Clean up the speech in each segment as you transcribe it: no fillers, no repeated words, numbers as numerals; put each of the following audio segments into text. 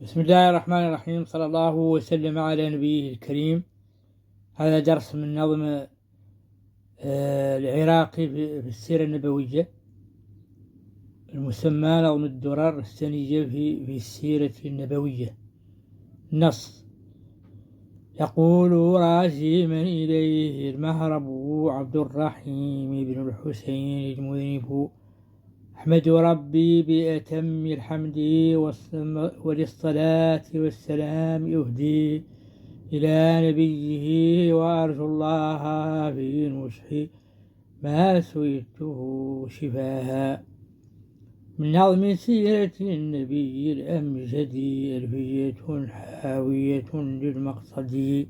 بسم الله الرحمن الرحيم، صلى الله وسلم على نبيه الكريم. هذا درس من نظم العراقي في السيرة النبوية، المسمى نظم الدرر السنية في السيرة النبوية. نص: يقول رازي من إليه المهرب عبد الرحيم بن الحسين المذنب، أحمد ربي بأتم الحمد وللصلاة والسلام أهدي إلى نبيه، وأرجو الله في نصحي ما سئلته شفاها. من نظم سيرة النبي الأمجد ألفية حاوية للمقصد،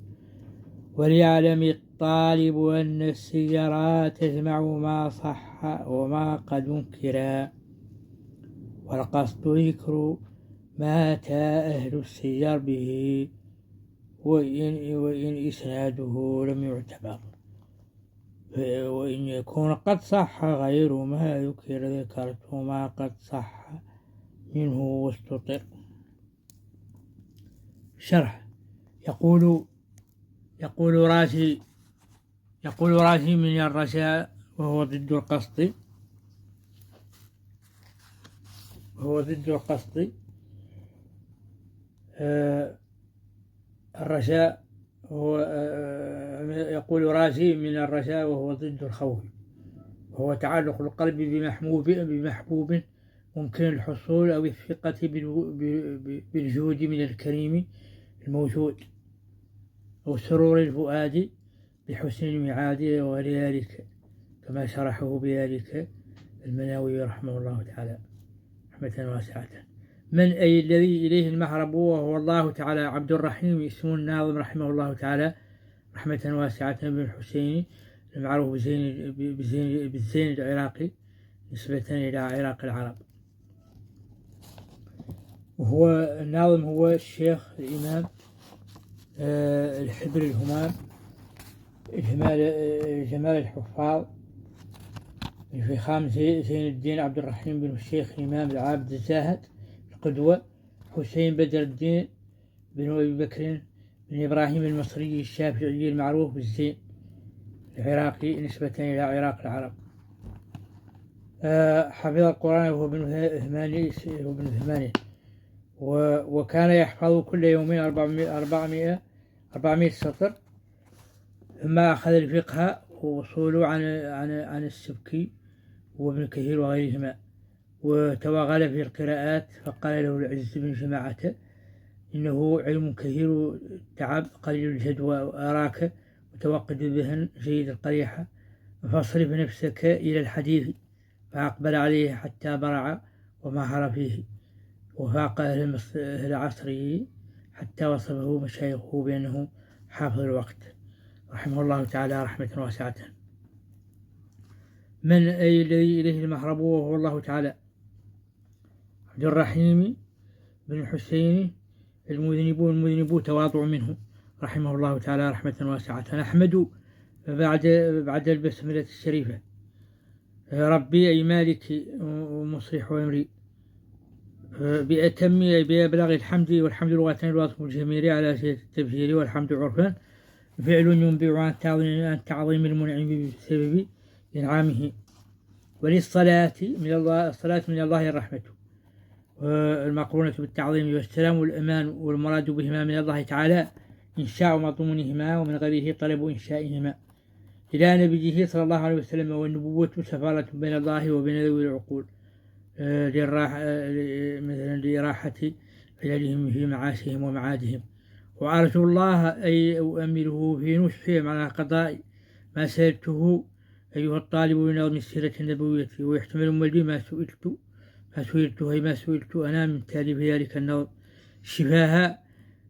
وليعلم الطالب أن السيرات تجمع ما صح وما قد انكرا، والقصد ذكر ما أتى أهل السير به وإن إسناده لم يعتبر، وإن يكون قد صح غير ما ذكر ذكرت ما قد صح منه واستطر. شرح: يقول رازي من الرجاء وهو ضد القصد. الرجاء هو يقول رازي من الرجاء وهو ضد الخوف، وهو تعلق القلب بمحبوب ممكن الحصول أو الثقة بالجود من الكريم الموجود، أو سرور الفؤاد بحسن المعاد، ولذلك كما شرحه بذلك المناوي رحمه الله تعالى رحمة واسعة. من أي الذي إليه المهرب وهو الله تعالى عبد الرحيم، اسم الناظم رحمه الله تعالى رحمة واسعة بن الحسين المعروف بالزين العراقي نسبة إلى عراق العرب. وهو الناظم هو الشيخ الإمام الحبر الهمام جمال الحفاظ الفخام زين الدين عبد الرحيم بن الشيخ الإمام العابد الزاهد القدوة، حسين بدر الدين بن أبي بكر بن إبراهيم المصري الشافعي المعروف بالزين العراقي نسبة إلى عراق العرب. حفظ القرآن وهو ابن ثمانية، وكان يحفظ كل يوم 400 سطر، ثم أخذ الفقه ووصوله عن السبكي وابن كثير وغيرهما، وتوغل في القراءات، فقال له العز بن جماعة: إنه علم كثير التعب قليل الجدوى، وأراك متوقد الذهن جيد القريحة، فاصرف نفسك إلى الحديث. فأقبل عليه حتى برع ومهر فيه، وفاق أهل عصره حتى وصفه مشايخه بأنه حافظ الوقت رحمه الله تعالى رحمة واسعة. من أي الذي إليه المهرب وهو الله تعالى عبد الرحيم بن الحسين المذنب تواضع منه رحمه الله تعالى رحمة واسعة. أحمد بعد البسملة الشريفة ربي أي مالك ومصلح أمري، بأتم أي بأبلغ الحمد، والحمد لغة الوصف الجميل على سيرة التبشير، والحمد عرفا فعل ينبع عن تعظيم المنعم بسبب إنعامه. وللصلاة من الله، الصلاة من الله الرحمة والمقرونة بالتعظيم والسلام والأمان، والمراد بهما من الله تعالى إنشاء مضمونهما، ومن غيره طلب إنشائهما، إلى نبيه صلى الله عليه وسلم. والنبوة سفارة بين الله وبين ذوي العقول مثلا لراحة عيالهم في معاشهم ومعادهم. وأرجو الله أي أؤمله في نصحه مع قضاء ما سألته أيها الطالب من نظم السيرة النبوية، ويحتمل ملي ما سئلت أنا من تاليف ذلك النظم شفاها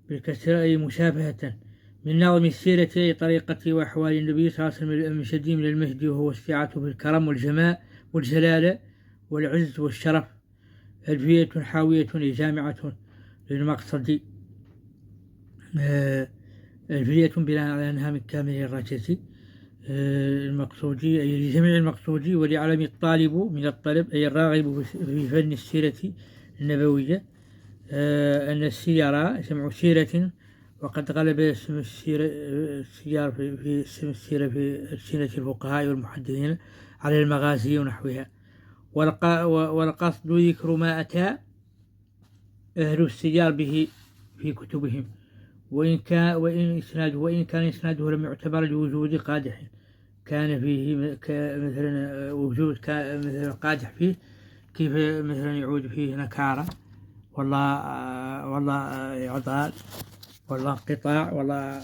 بالكسر أي مشابهة من نظم السيرة أي طريقة وأحوال النبي صلى الله عليه وسلم المشدي من المهدي، وهو السعة بالكرم والجماء والجلالة والعز والشرف، ألفية حاوية جامعة للمقصد، ألفية بناء على أنها من كامل الرجس المقصودي أي لجميع المقصودي، وليعلم الطالب من الطلب أي الراغب في فن السيرة النبوية أن السيرة جمع سيرة، وقد غلب اسم السيار في اسم السيرة في ألسنة الفقهاء والمحدثين على المغازي ونحوها. والقصد ذكر ما أتى أهل السيار به في كتبهم، وإن كان إسناده لم يعتبر لوجود قادح كان فيه، مثلا وجود مثلا قادح فيه، كيف مثلا يعود فيه نكارة، والله عضال، والله انقطاع، والله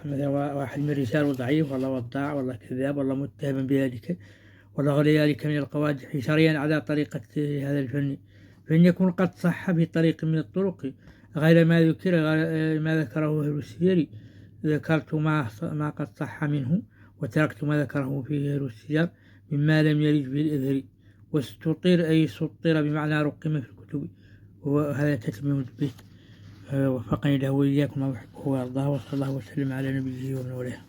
مثلا واحد من الرجال ضعيف، والله وضاع، والله كذاب، والله متهم بذلك، والله غير ذلك من القوادح شرعيا على طريقة هذا الفن، فإن يكون قد صح بطريق من الطرق غير ما ذكره أهل السير. ذكرت ما قد صح منه، وتركت ما ذكره فيه أهل السير مما لم يرد في الإذر. واستطير أي سطر بمعنى رقم في الكتب، وهذا تتميم البيت. وفقني له وإياكم ما يحبه ويرضاه، وصلى الله وسلم على نبيه ومن والاه.